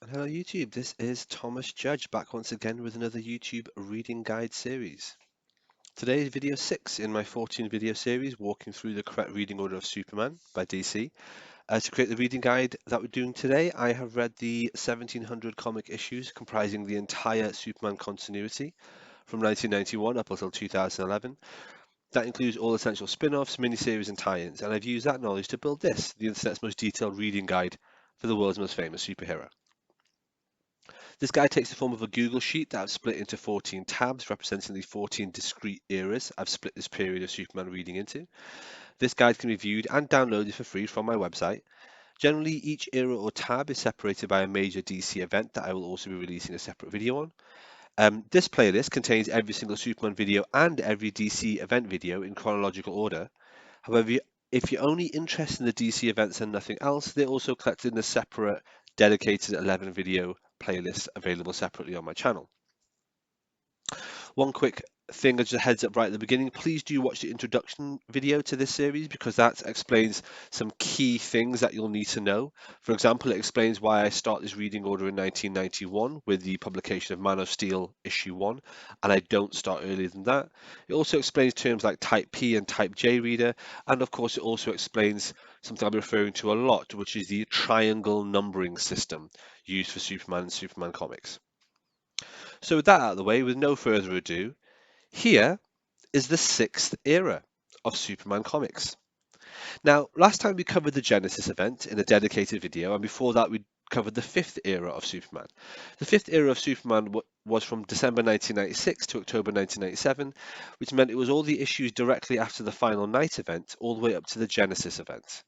And hello YouTube, this is Thomas Judge back once again with another YouTube reading guide series. Today is video 6 in my 14 video series walking through the correct reading order of Superman by DC. To create the reading guide that we're doing today, I have read the 1700 comic issues comprising the entire Superman continuity from 1991 up until 2011. That includes all essential spin-offs, miniseries and tie-ins, and I've used that knowledge to build this, the internet's most detailed reading guide for the world's most famous superhero. This guide takes the form of a Google Sheet that I've split into 14 tabs representing the 14 discrete eras I've split this period of Superman reading into. This guide can be viewed and downloaded for free from my website. Generally, each era or tab is separated by a major DC event that I will also be releasing a separate video on. This playlist contains every single Superman video and every DC event video in chronological order. However, if you're only interested in the DC events and nothing else, they're also collected in a separate dedicated 11 video playlist available separately on my channel. One quick thing as a heads up right at the beginning, please do watch the introduction video to this series because that explains some key things that you'll need to know. For example, it explains why I start this reading order in 1991 with the publication of Man of Steel issue 1 and I don't start earlier than that. It also explains terms like Type P and Type J reader, and of course it also explains something I'm referring to a lot, which is the triangle numbering system used for Superman and Superman comics. So with that out of the way, with no further ado, here is the sixth era of Superman comics. Now, last time we covered the Genesis event in a dedicated video, and before that we covered the fifth era of Superman. The fifth era of Superman was from December 1996 to October 1997, which meant it was all the issues directly after the Final Night event, all the way up to the Genesis event.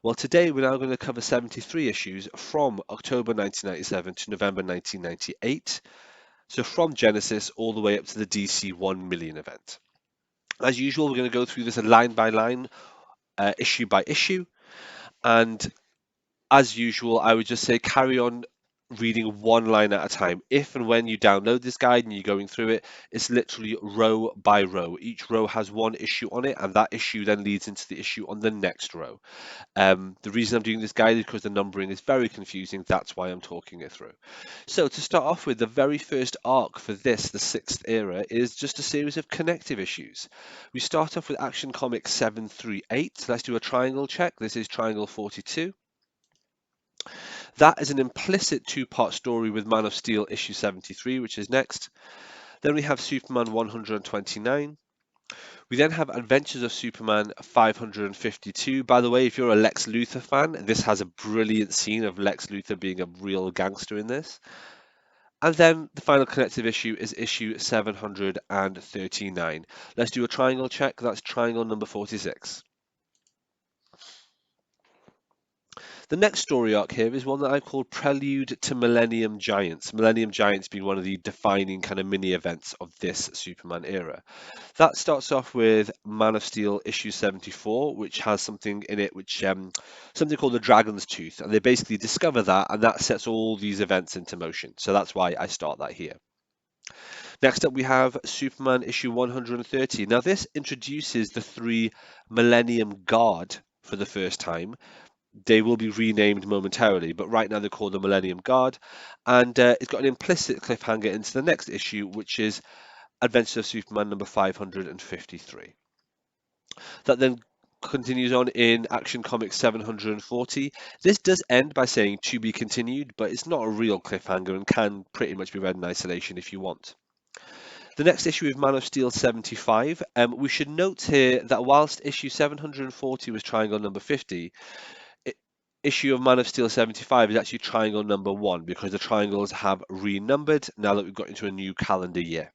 Well, today we're now going to cover 73 issues from October 1997 to November 1998. So from Genesis all the way up to the DC 1 million event. As usual, we're going to go through this line by line, issue by issue. And as usual, I would just say carry on reading one line at a time. If and when you download this guide and you're going through it, it's literally row by row. Each row has one issue on it, and that issue then leads into the issue on the next row. The reason I'm doing this guide is because the numbering is very confusing. That's why I'm talking it through. So to start off with, the very first arc for this, the sixth era, is just a series of connective issues. We start off with Action Comics 738. Let's do a triangle check. This is Triangle 42. That is an implicit two-part story with Man of Steel issue 73, which is next. Then we have Superman 129. We then have Adventures of Superman 552. By the way, if you're a Lex Luthor fan, this has a brilliant scene of Lex Luthor being a real gangster in this. And then the final connective issue is issue 739. Let's do a triangle check. That's triangle number 46. The next story arc here is one that I've called Prelude to Millennium Giants. Millennium Giants being one of the defining kind of mini events of this Superman era. That starts off with Man of Steel issue 74, which has something in it which something called the Dragon's Tooth, and they basically discover that, and that sets all these events into motion. So that's why I start that here. Next up, we have Superman issue 130. Now, this introduces the three Millennium Guard for the first time. They will be renamed momentarily, but right now they're called the Millennium Guard. And it's got an implicit cliffhanger into the next issue, which is Adventures of Superman number 553. That then continues on in Action Comics 740. This does end by saying to be continued, but it's not a real cliffhanger and can pretty much be read in isolation if you want. The next issue is Man of Steel 75. We should note here that whilst issue 740 was triangle number 50, issue of Man of Steel 75 is actually triangle number 1 because the triangles have renumbered now that we've got into a new calendar year.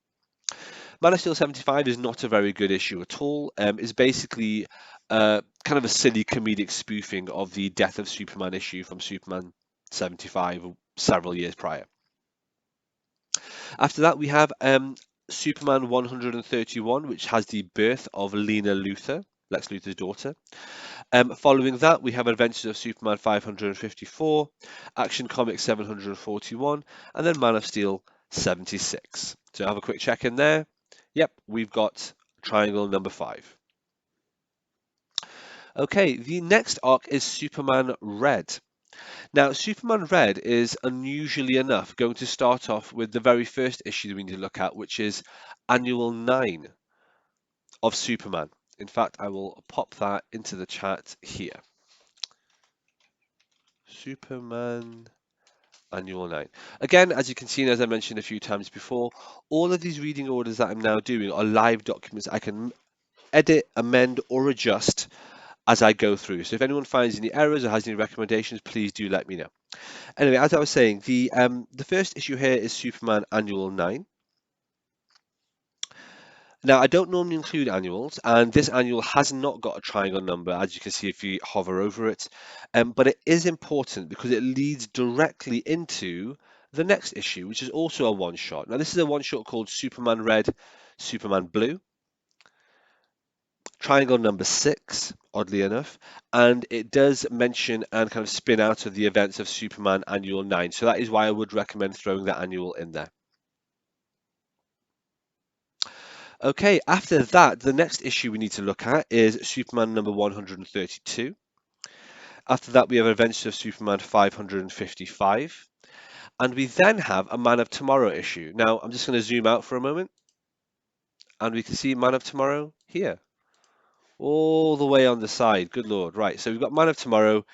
Man of Steel 75 is not a very good issue at all. It's basically kind of a silly comedic spoofing of the Death of Superman issue from Superman 75 several years prior. After that, we have Superman 131, which has the birth of Lena Luthor, Lex Luthor's daughter. Following that, we have Adventures of Superman 554, Action Comics 741, and then Man of Steel 76. So have a quick check in there. Yep, we've got triangle number 5. Okay, the next arc is Superman Red. Now, Superman Red is unusually enough going to start off with the very first issue that we need to look at, which is Annual 9 of Superman. In fact, I will pop that into the chat here. Superman Annual 9. Again, as you can see, and as I mentioned a few times before, all of these reading orders that I'm now doing are live documents. I can edit, amend, or adjust as I go through. So if anyone finds any errors or has any recommendations, please do let me know. Anyway, as I was saying, the first issue here is Superman Annual 9. Now, I don't normally include annuals, and this annual has not got a triangle number, as you can see if you hover over it. But it is important because it leads directly into the next issue, which is also a one-shot. Now, this is a one-shot called Superman Red, Superman Blue, triangle number 6, oddly enough, and it does mention and kind of spin out of the events of Superman Annual 9. So that is why I would recommend throwing that annual in there. Okay, after that, the next issue we need to look at is Superman number 132. After that, we have Adventures of Superman 555. And we then have a Man of Tomorrow issue. Now, I'm just going to zoom out for a moment. And we can see Man of Tomorrow here. All the way on the side. Good Lord. Right, so we've got Man of Tomorrow,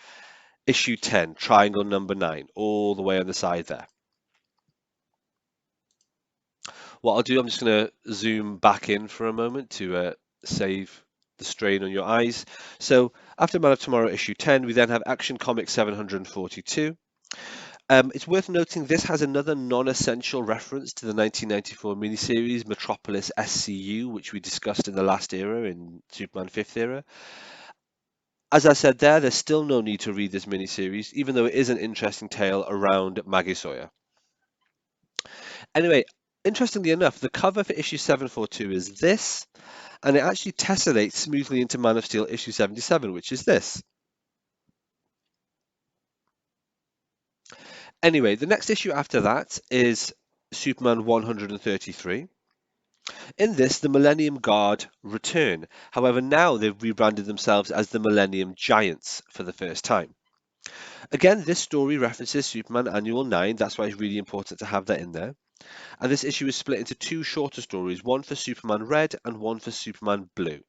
issue 10, triangle number 9, all the way on the side there. What I'll do, I'm just going to zoom back in for a moment to save the strain on your eyes. So after Man of Tomorrow issue 10, we then have Action Comics 742. It's worth noting this has another non-essential reference to the 1994 miniseries Metropolis SCU, which we discussed in the last era, in Superman 5th era. As I said there's still no need to read this miniseries, even though it is an interesting tale around Maggie Sawyer. Anyway, interestingly enough, the cover for issue 742 is this, and it actually tessellates smoothly into Man of Steel issue 77, which is this. Anyway, the next issue after that is Superman 133. In this, the Millennium Guard return. However, now they've rebranded themselves as the Millennium Giants for the first time. Again, this story references Superman Annual 9, that's why it's really important to have that in there. And this issue is split into two shorter stories, one for Superman Red and one for Superman Blue.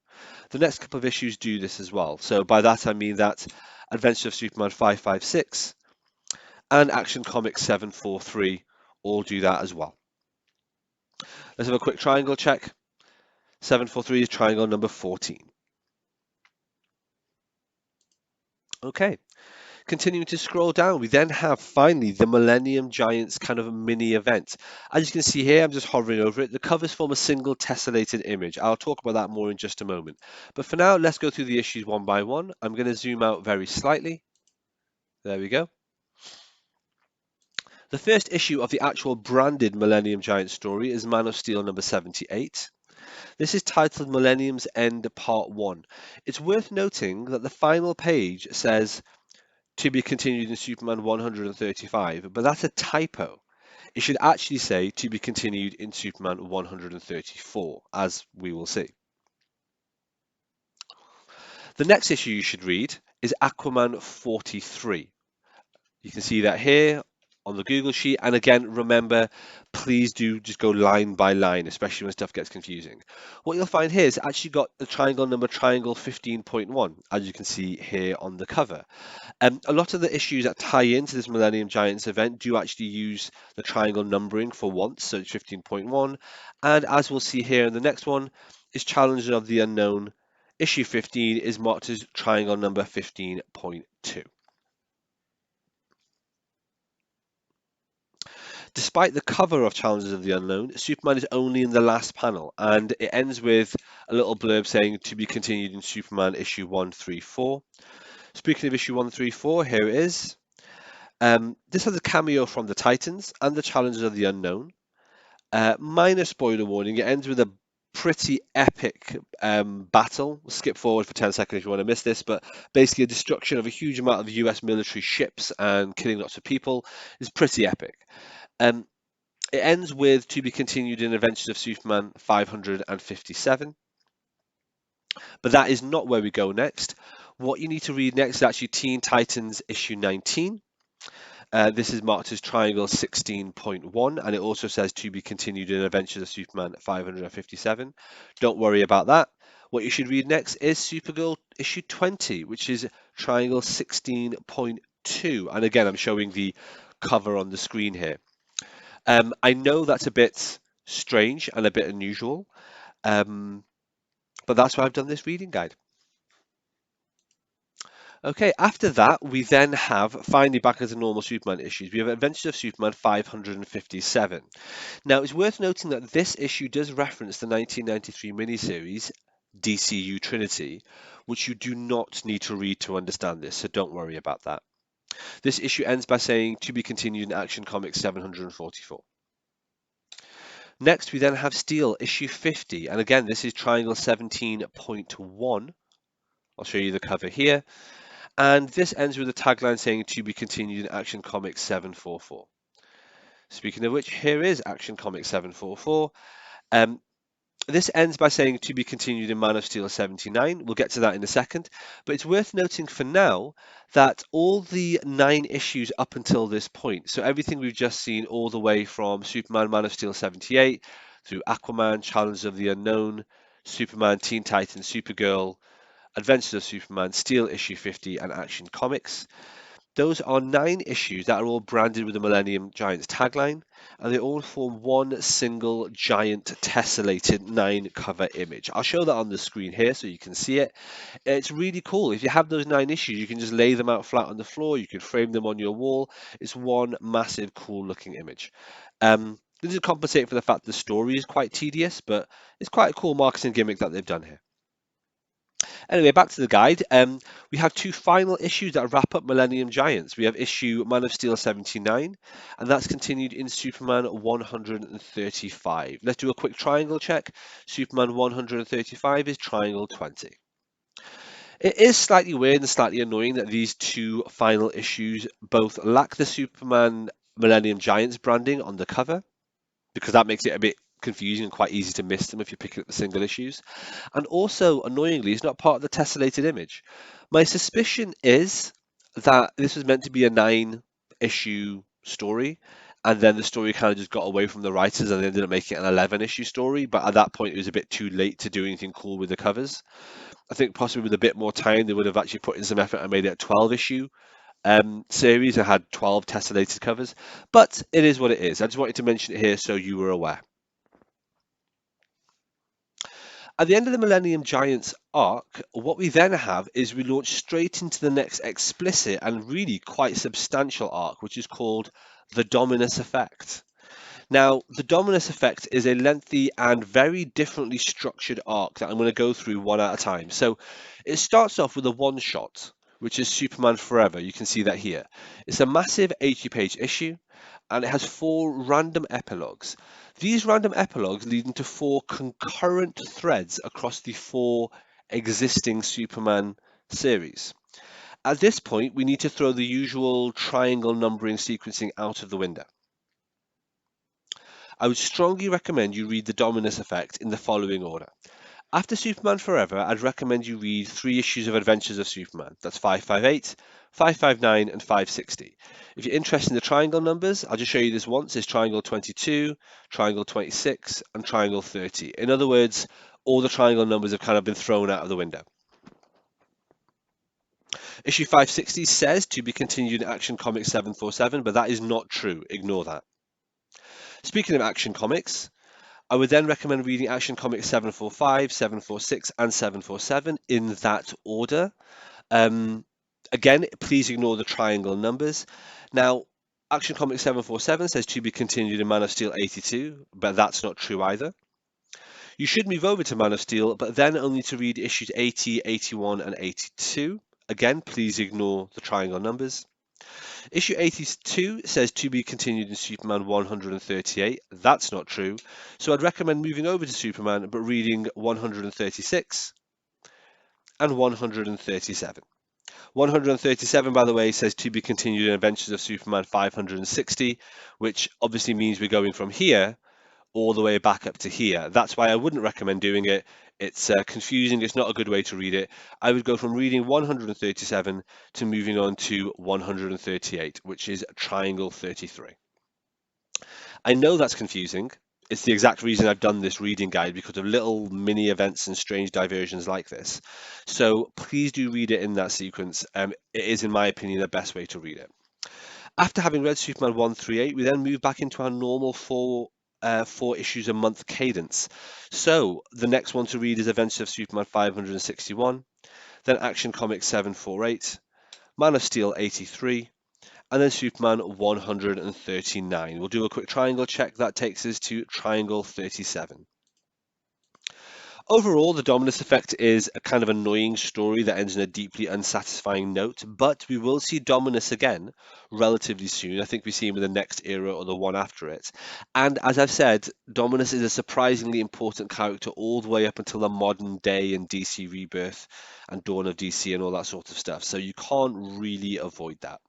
The next couple of issues do this as well. So by that I mean that Adventures of Superman 556 and Action Comics 743 all do that as well. Let's have a quick triangle check. 743 is triangle number 14. Okay, continuing to scroll down, we then have finally the Millennium Giants kind of a mini event. As you can see here, I'm just hovering over it. The covers form a single tessellated image. I'll talk about that more in just a moment. But for now, let's go through the issues one by one. I'm going to zoom out very slightly. There we go. The first issue of the actual branded Millennium Giant story is Man of Steel number 78. This is titled Millennium's End Part 1. It's worth noting that the final page says to be continued in Superman 135, but that's a typo. It should actually say to be continued in Superman 134, as we will see. The next issue you should read is Aquaman 43. You can see that here on the Google sheet. And again, remember, please do just go line by line, especially when stuff gets confusing. What you'll find here is actually got the triangle number triangle 15.1, as you can see here on the cover. A lot of the issues that tie into this Millennium Giants event do actually use the triangle numbering for once, so it's 15.1. And as we'll see here in the next one, is Challenge of the Unknown. Issue 15 is marked as triangle number 15.2. Despite the cover of Challenges of the Unknown, Superman is only in the last panel, and it ends with a little blurb saying to be continued in Superman issue 134. Speaking of issue 134, here it is. This has a cameo from the Titans and the Challenges of the Unknown. Minor spoiler warning, it ends with a pretty epic battle. We'll skip forward for 10 seconds if you want to miss this, but basically a destruction of a huge amount of US military ships and killing lots of people is pretty epic. It ends with to be continued in Adventures of Superman 557. But that is not where we go next. What you need to read next is actually Teen Titans issue 19. This is marked as Triangle 16.1, and it also says to be continued in Adventures of Superman 557. Don't worry about that. What you should read next is Supergirl issue 20, which is Triangle 16.2. And again, I'm showing the cover on the screen here. I know that's a bit strange and a bit unusual, but that's why I've done this reading guide. Okay, after that, we then have, finally back as a normal Superman issues, we have Adventures of Superman 557. Now, it's worth noting that this issue does reference the 1993 miniseries DCU Trinity, which you do not need to read to understand this, so don't worry about that. This issue ends by saying, to be continued in Action Comics 744. Next, we then have Steel, issue 50, and again, this is Triangle 17.1. I'll show you the cover here. And this ends with a tagline saying to be continued in Action Comics 744. Speaking of which, here is Action Comics 744. This ends by saying to be continued in Man of Steel 79. We'll get to that in a second. But it's worth noting for now that all the 9 issues up until this point, so everything we've just seen all the way from Superman, Man of Steel 78, through Aquaman, Challenge of the Unknown, Superman, Teen Titans, Supergirl, Adventures of Superman, Steel issue 50, and Action Comics. Those are 9 issues that are all branded with the Millennium Giants tagline, and they all form one single giant tessellated 9 cover image. I'll show that on the screen here so you can see it. It's really cool. If you have those 9 issues, you can just lay them out flat on the floor. You can frame them on your wall. It's one massive cool looking image. This is compensate for the fact the story is quite tedious, but it's quite a cool marketing gimmick that they've done here. Anyway, back to the guide. We have 2 final issues that wrap up Millennium Giants. We have issue Man of Steel 79, and that's continued in Superman 135. Let's do a quick triangle check. Superman 135 is Triangle 20. It is slightly weird and slightly annoying that these 2 final issues both lack the Superman Millennium Giants branding on the cover, because that makes it a bit confusing and quite easy to miss them if you're picking up the single issues. And also, annoyingly, it's not part of the tessellated image. My suspicion is that this was meant to be a 9-issue story, and then the story kind of just got away from the writers and they ended up making it an 11-issue story, but at that point it was a bit too late to do anything cool with the covers. I think possibly with a bit more time they would have actually put in some effort and made it a 12-issue series and had 12 tessellated covers, but it is what it is. I just wanted to mention it here so you were aware. At the end of the Millennium Giants arc, what we then have is we launch straight into the next explicit and really quite substantial arc, which is called the Dominus Effect. Now, the Dominus Effect is a lengthy and very differently structured arc that I'm going to go through one at a time. So it starts off with a one-shot, which is Superman Forever. You can see that here. It's a massive 80-page issue, and it has 4 random epilogues. These random epilogues lead into 4 concurrent threads across the 4 existing Superman series. At this point, we need to throw the usual triangle numbering sequencing out of the window. I would strongly recommend you read the Dominus Effect in the following order. After Superman Forever, I'd recommend you read 3 issues of Adventures of Superman. That's 558, 559, and 560. If you're interested in the triangle numbers, I'll just show you this once. It's Triangle 22, Triangle 26, and Triangle 30. In other words, all the triangle numbers have kind of been thrown out of the window. Issue 560 says to be continued in Action Comics 747, but that is not true. Ignore that. Speaking of Action Comics, I would then recommend reading Action Comics 745, 746, and 747 in that order. Again, please ignore the triangle numbers. Now, Action Comics 747 says to be continued in Man of Steel 82, but that's not true either. You should move over to Man of Steel, but then only to read issues 80, 81, and 82. Again, please ignore the triangle numbers. Issue 82 says to be continued in Superman 138. That's not true. So I'd recommend moving over to Superman, but reading 136 and 137. 137, by the way, says to be continued in Adventures of Superman 560, which obviously means we're going from here all the way back up to here. That's why I wouldn't recommend doing it. It's confusing. It's not a good way to read it. I would go from reading 137 to moving on to 138, which is Triangle 33. I know that's confusing. It's the exact reason I've done this reading guide, because of little mini events and strange diversions like this. So please do read it in that sequence. It is, in my opinion, the best way to read it. After having read Superman 138, we then move back into our normal four issues a month cadence. So the next one to read is Adventures of Superman 561, then Action Comics 748, Man of Steel 83, and then Superman 139. We'll do a quick triangle check. That takes us to Triangle 37. Overall, the Dominus Effect is a kind of annoying story that ends in a deeply unsatisfying note, but we will see Dominus again relatively soon. I think we see him in the next era or the one after it. And as I've said, Dominus is a surprisingly important character all the way up until the modern day and DC Rebirth and Dawn of DC and all that sort of stuff. So you can't really avoid that.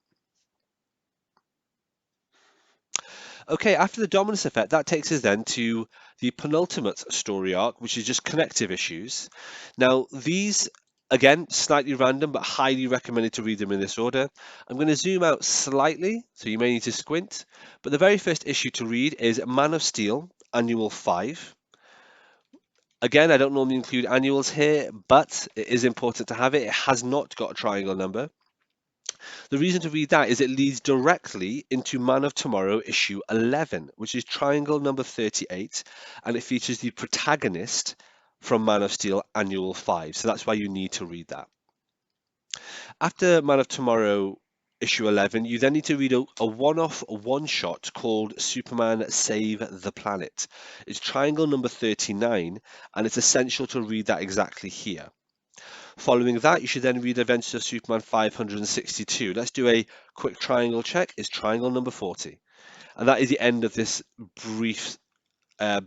Okay, after the Dominus Effect, that takes us then to the penultimate story arc, which is just connective issues. Now, these, again, slightly random, but highly recommended to read them in this order. I'm going to zoom out slightly, so you may need to squint. But the very first issue to read is Man of Steel, Annual 5. Again, I don't normally include annuals here, but it is important to have it. It has not got a triangle number. The reason to read that is it leads directly into Man of Tomorrow issue 11, which is triangle number 38, and it features the protagonist from Man of Steel Annual 5. So that's why you need to read that. After Man of Tomorrow issue 11, you then need to read a one-off one-shot called Superman Save the Planet. It's triangle number 39, and it's essential to read that exactly here. Following that, you should then read Adventures of Superman 562. Let's do a quick triangle check. It's triangle number 40. And that is the end of this brief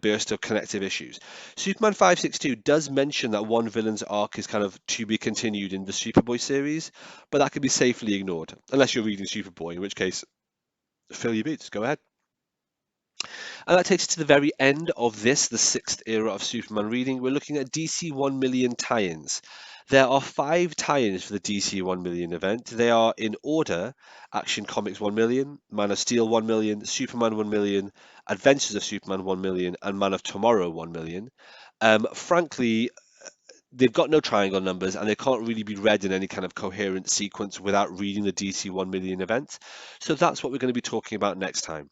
burst of connective issues. Superman 562 does mention that one villain's arc is kind of to be continued in the Superboy series, but that can be safely ignored, unless you're reading Superboy, in which case, fill your boots, go ahead. And that takes us to the very end of this, the sixth era of Superman reading. We're looking at DC 1 million tie-ins. There are 5 tie-ins for the DC 1 million event. They are in order: Action Comics 1 million, Man of Steel 1 million, Superman 1 million, Adventures of Superman 1 million, and Man of Tomorrow 1 million. Frankly, they've got no triangle numbers and they can't really be read in any kind of coherent sequence without reading the DC 1 million event. So that's what we're going to be talking about next time.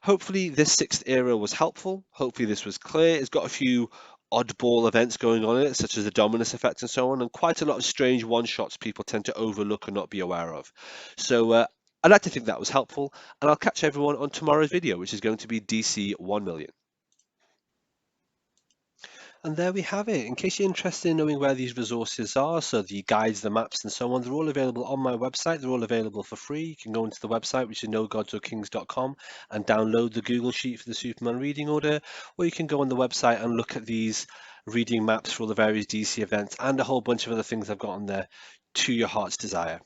Hopefully this sixth era was helpful. Hopefully this was clear. It's got a few oddball events going on in it, such as the Dominus Effect and so on, and quite a lot of strange one-shots people tend to overlook and not be aware of. So I'd like to think that was helpful, and I'll catch everyone on tomorrow's video, which is going to be DC 1 million. And there we have it. In case you're interested in knowing where these resources are, so the guides, the maps, and so on, they're all available on my website. They're all available for free. You can go into the website, which is nogodsorkings.com, and download the Google Sheet for the Superman reading order, or you can go on the website and look at these reading maps for all the various DC events and a whole bunch of other things I've got on there to your heart's desire.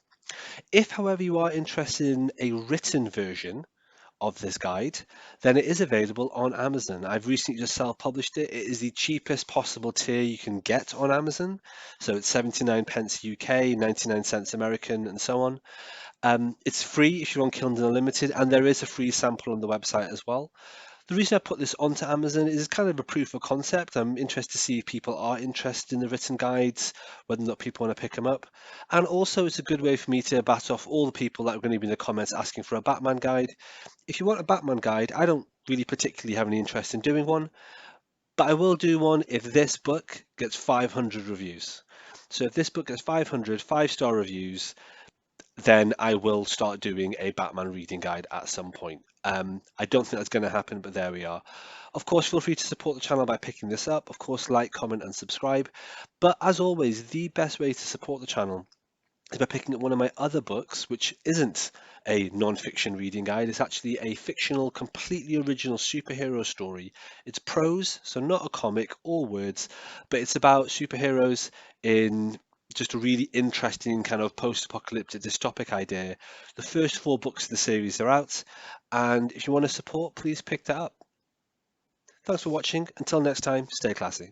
If, however, you are interested in a written version of this guide, then it is available on Amazon. I've recently just self-published it. It is the cheapest possible tier you can get on Amazon. So it's 79 pence UK, 99 cents American, and so on. It's free if you're on Kindle Unlimited, and there is a free sample on the website as well. The reason I put this onto Amazon is kind of a proof of concept. I'm interested to see if people are interested in the written guides, whether or not people want to pick them up. And also it's a good way for me to bat off all the people that are going to be in the comments asking for a Batman guide. If you want a Batman guide, I don't really particularly have any interest in doing one, but I will do one if this book gets 500 reviews. So if this book gets 500 5-star reviews, then I will start doing a Batman reading guide at some point. I don't think that's going to happen, but there we are. Of course, feel free to support the channel by picking this up. Of course, like, comment, and subscribe. But as always, the best way to support the channel is by picking up one of my other books, which isn't a non-fiction reading guide. It's actually a fictional, completely original superhero story. It's prose, so not a comic or words, but it's about superheroes in just a really interesting kind of post-apocalyptic dystopic idea. The first 4 books of the series are out, and if you want to support, please pick that up. Thanks for watching. Until next time, stay classy.